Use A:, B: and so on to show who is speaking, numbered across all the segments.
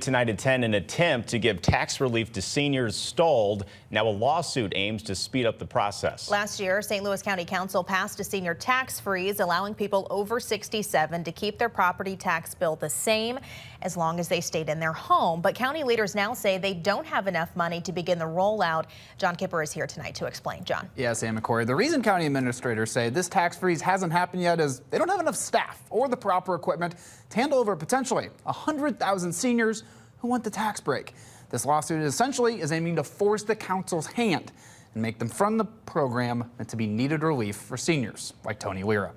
A: tonight at 10. An attempt to give tax relief to seniors stalled. Now a lawsuit aims to speed up the process.
B: Last year, St. Louis County Council passed a senior tax freeze, allowing people over 67 to keep their property tax bill the same as long as they stayed in their home. But county leaders now say they don't have enough money to begin the rollout. John Kipper is here tonight to explain. John.
C: Yeah, Sam and Corey. The reason county administrators say this tax freeze hasn't happened yet is they don't have enough staff or the proper equipment to handle over potentially 100,000 seniors who want the tax break. This lawsuit essentially is aiming to force the council's hand and make them fund the program meant to be needed relief for seniors like Tony Lira.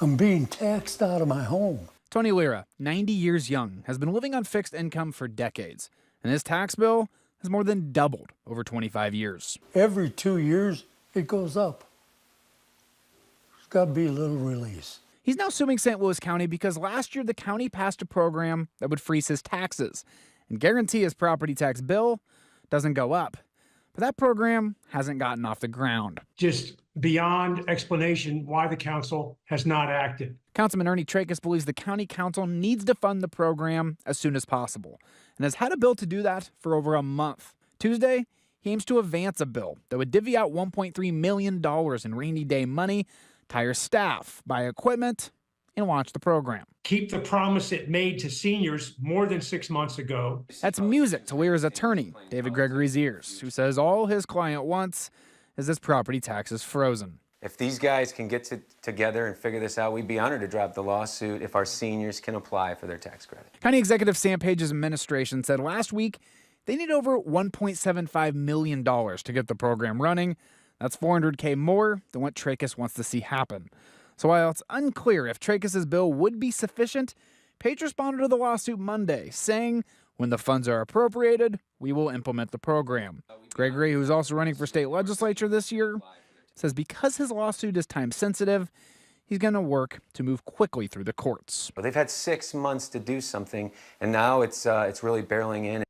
D: I'm being taxed out of my home.
C: Tony Lira, 90 years young, has been living on fixed income for decades, and his tax bill has more than doubled over 25 years.
D: Every 2 years, it goes up. There's got to be a little release.
C: He's now suing St. Louis County because last year the county passed a program that would freeze his taxes and guarantee his property tax bill doesn't go up. But that program hasn't gotten off the ground.
E: Just beyond explanation why the council has not acted.
C: Councilman Ernie Trachis believes the county council needs to fund the program as soon as possible and has had a bill to do that for over a month. Tuesday, he aims to advance a bill that would divvy out $1.3 million in rainy day money, hire staff, buy equipment, and launch the program.
E: Keep the promise it made to seniors more than 6 months ago.
C: That's music to Lira's attorney, David Gregory's ears, who says all his client wants is his property taxes frozen.
F: If these guys can get together and figure this out, we'd be honored to drop the lawsuit if our seniors can apply for their tax credit.
C: County Executive Sam Page's administration said last week they need over $1.75 million to get the program running. That's $400K more than what Trachis wants to see happen. So while it's unclear if Trachis' bill would be sufficient, Page responded to the lawsuit Monday, saying, when the funds are appropriated, we will implement the program. Gregory, who's also running for state legislature this year, says because his lawsuit is time sensitive, he's going to work to move quickly through the courts.
F: Well, they've had 6 months to do something, and now it's really barreling in.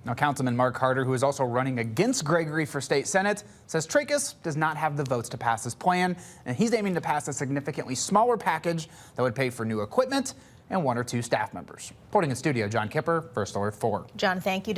C: Now, Councilman Mark Harder, who is also running against Gregory for state senate, says Trachis does not have the votes to pass his plan, and he's aiming to pass a significantly smaller package that would pay for new equipment and 1 or 2 staff members. Reporting in studio, John Kipper, First Alert 4.
B: John, thank you.